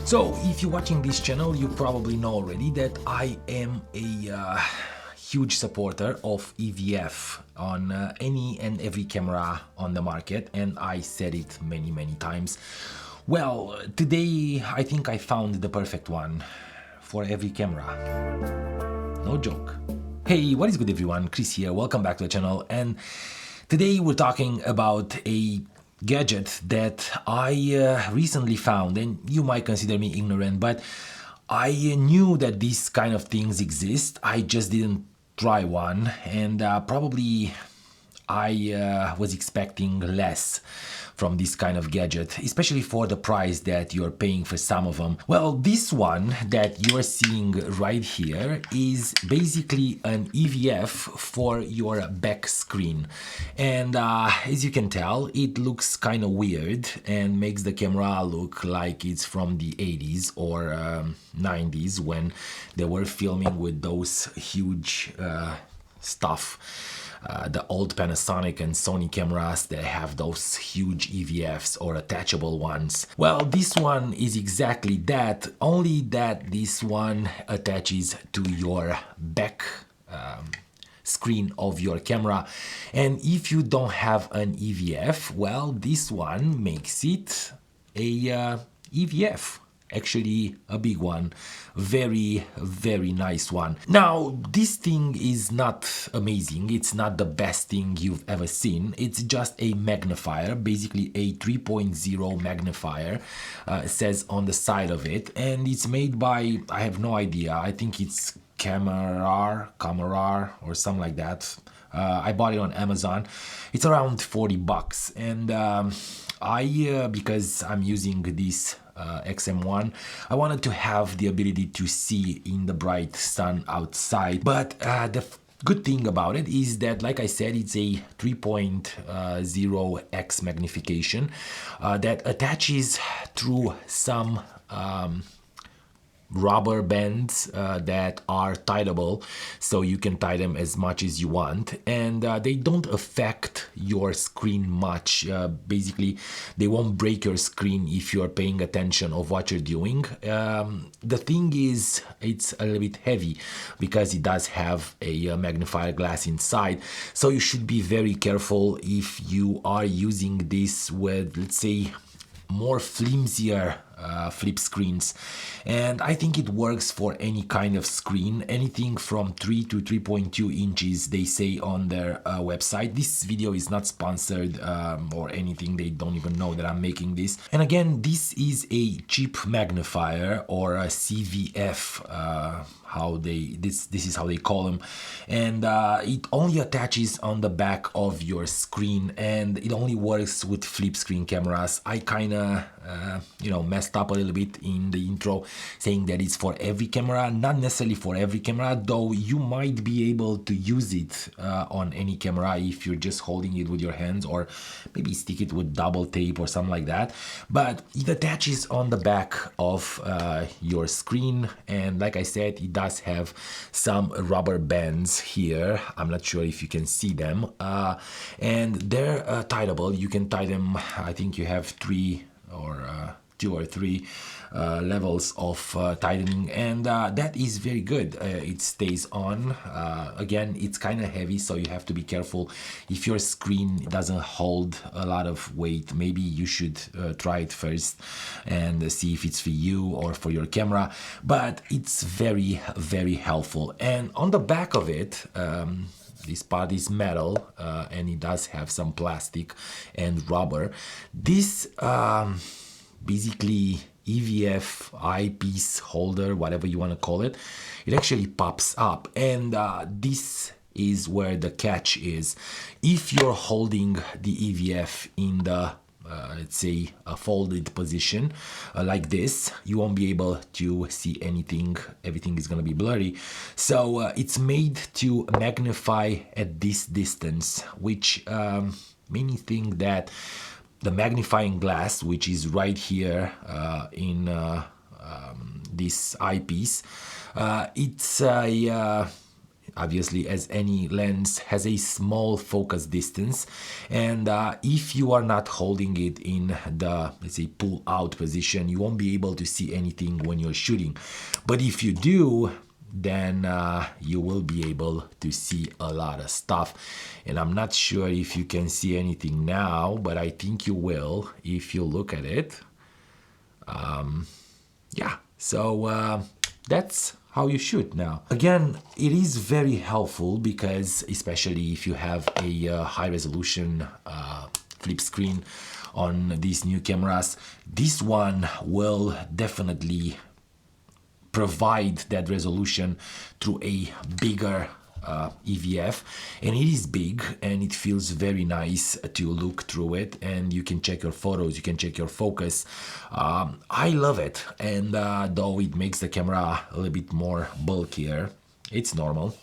So, if you're watching this channel, you probably know already that I am a huge supporter of EVF on any and every camera on the market, and I said it many times. Well, today I think I found the perfect one for every camera. No joke. Hey, what is good everyone? Chris here, welcome back to the channel, and today we're talking about a gadget that I recently found, and you might consider me ignorant, but I knew that these kind of things exist. I just didn't try one, and probably I was expecting less from this kind of gadget, especially for the price that you're paying for some of them. Well, this one that you're seeing right here is basically an EVF for your back screen. And as you can tell, it looks kind of weird and makes the camera look like it's from the 80s or 90s when they were filming with those huge stuff. The old Panasonic and Sony cameras, they have those huge EVFs or attachable ones. Well, this one is exactly that, only that this one attaches to your back screen of your camera. And if you don't have an EVF, well, this one makes it a EVF. Actually a big one, very nice one. Now this thing is not amazing, it's not the best thing you've ever seen. It's just a magnifier, basically a 3.0 magnifier, says on the side of it, and it's made by, I have no idea, I think it's Camera or something like that. I bought it on Amazon. It's around 40 bucks, and because I'm using this XM1, I wanted to have the ability to see in the bright sun outside. But the good thing about it is that, like I said, it's a 3.0x magnification that attaches through some rubber bands that are tieable, so you can tie them as much as you want, and they don't affect your screen much. Basically, they won't break your screen if you're paying attention of what you're doing. The thing is, it's a little bit heavy because it does have a magnifier glass inside, so you should be very careful if you are using this with, let's say, more flimsier flip screens. And I think it works for any kind of screen, anything from 3 to 3.2 inches, they say on their website. This video is not sponsored or anything, they don't even know that I'm making this. And again, this is a cheap magnifier, or a CVF, this is how they call them, and it only attaches on the back of your screen, and it only works with flip screen cameras. I kind of messed up a little bit in the intro saying that it's for every camera. Not necessarily for every camera, though you might be able to use it on any camera if you're just holding it with your hands, or maybe stick it with double tape or something like that. But it attaches on the back of your screen, and like I said, it does have some rubber bands here. I'm not sure if you can see them, and they're tieable. You can tie them, I think you have 2 or 3 levels of tightening, and that is very good. It stays on. Again, it's kind of heavy, so you have to be careful. If your screen doesn't hold a lot of weight, maybe you should try it first and see if it's for you or for your camera. But it's very helpful. And on the back of it, this part is metal, and it does have some plastic and rubber. This basically EVF eyepiece holder, whatever you want to call it, it actually pops up, and this is where the catch is. If you're holding the EVF in the let's say a folded position like this, you won't be able to see anything. Everything is going to be blurry. So it's made to magnify at this distance, which made me think that the magnifying glass, which is right here in this eyepiece, it's a obviously, as any lens, has a small focus distance, and if you are not holding it in the, let's say, pull out position, you won't be able to see anything when you're shooting. But if you do, then you will be able to see a lot of stuff. And I'm not sure if you can see anything now, but I think you will if you look at it. Yeah, so that's how you shoot now. Again, it is very helpful because, especially if you have a high resolution flip screen on these new cameras, this one will definitely provide that resolution through a bigger EVF, and it is big and it feels very nice to look through it, and you can check your photos, you can check your focus. I love it, and though it makes the camera a little bit more bulkier, it's normal.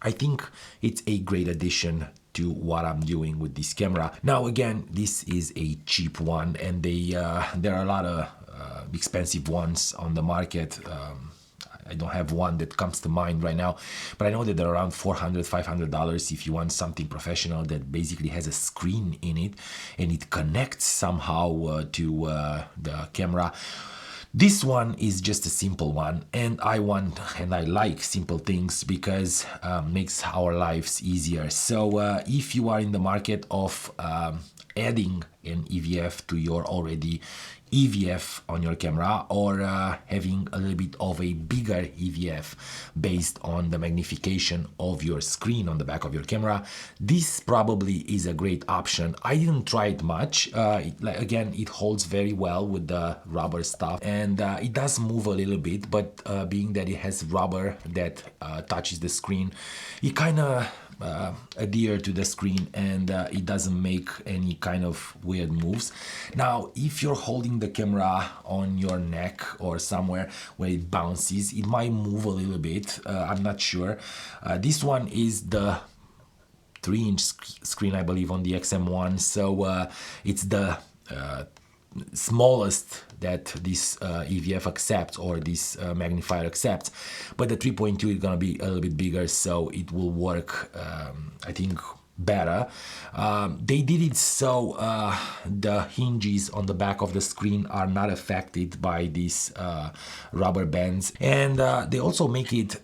I think it's a great addition to what I'm doing with this camera. Now again, this is a cheap one, and there are a lot of expensive ones on the market. I don't have one that comes to mind right now, but I know that they're around $400, $500 if you want something professional that basically has a screen in it and it connects somehow to the camera. This one is just a simple one, and I like simple things because makes our lives easier. So if you are in the market of adding an EVF to your already EVF on your camera, or having a little bit of a bigger EVF based on the magnification of your screen on the back of your camera, this probably is a great option. I didn't try it much. Again, it holds very well with the rubber stuff, and it does move a little bit, but being that it has rubber that touches the screen, it kind of adhere to the screen, and it doesn't make any kind of weird moves. Now, if you're holding the camera on your neck or somewhere where it bounces, it might move a little bit. I'm not sure. This one is the 3-inch screen, I believe, on the XM1, so it's the smallest that this EVF accepts, or this magnifier accepts, but the 3.2 is gonna be a little bit bigger, so it will work, I think, better. They did it so the hinges on the back of the screen are not affected by these rubber bands, and they also make it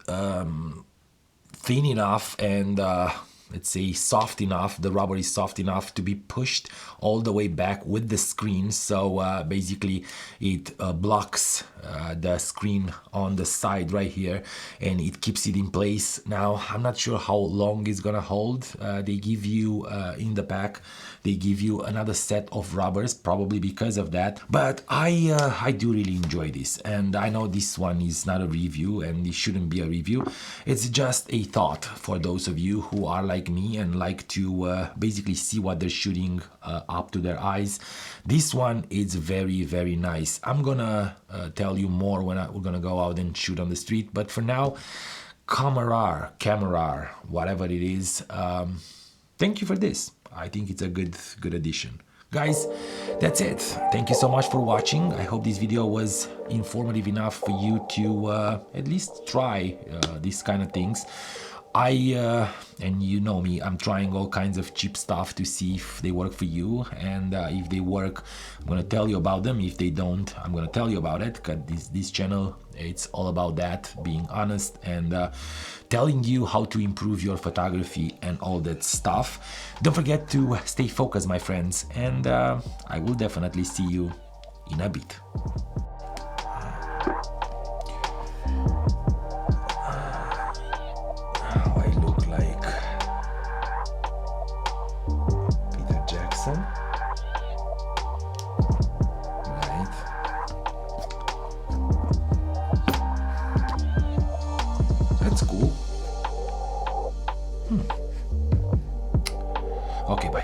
thin enough and let's say soft enough, the rubber is soft enough to be pushed all the way back with the screen. So basically it blocks the screen on the side right here, and it keeps it in place. Now, I'm not sure how long it's gonna hold. They give you in the pack, they give you another set of rubbers, probably because of that. But I do really enjoy this, and I know this one is not a review, and it shouldn't be a review. It's just a thought for those of you who are like me and like to basically see what they're shooting up to their eyes. This one is very, very nice. I'm gonna tell you more when we're gonna go out and shoot on the street, but for now, camera, whatever it is, thank you for this. I think it's a good addition. Guys, that's it. Thank you so much for watching. I hope this video was informative enough for you to at least try these kind of things. And you know me, I'm trying all kinds of cheap stuff to see if they work for you, and if they work, I'm gonna tell you about them. If they don't, I'm gonna tell you about it, because this channel, it's all about that, being honest and telling you how to improve your photography and all that stuff. Don't forget to stay focused, my friends, and I will definitely see you in a bit. Right. That's cool. Okay, bye.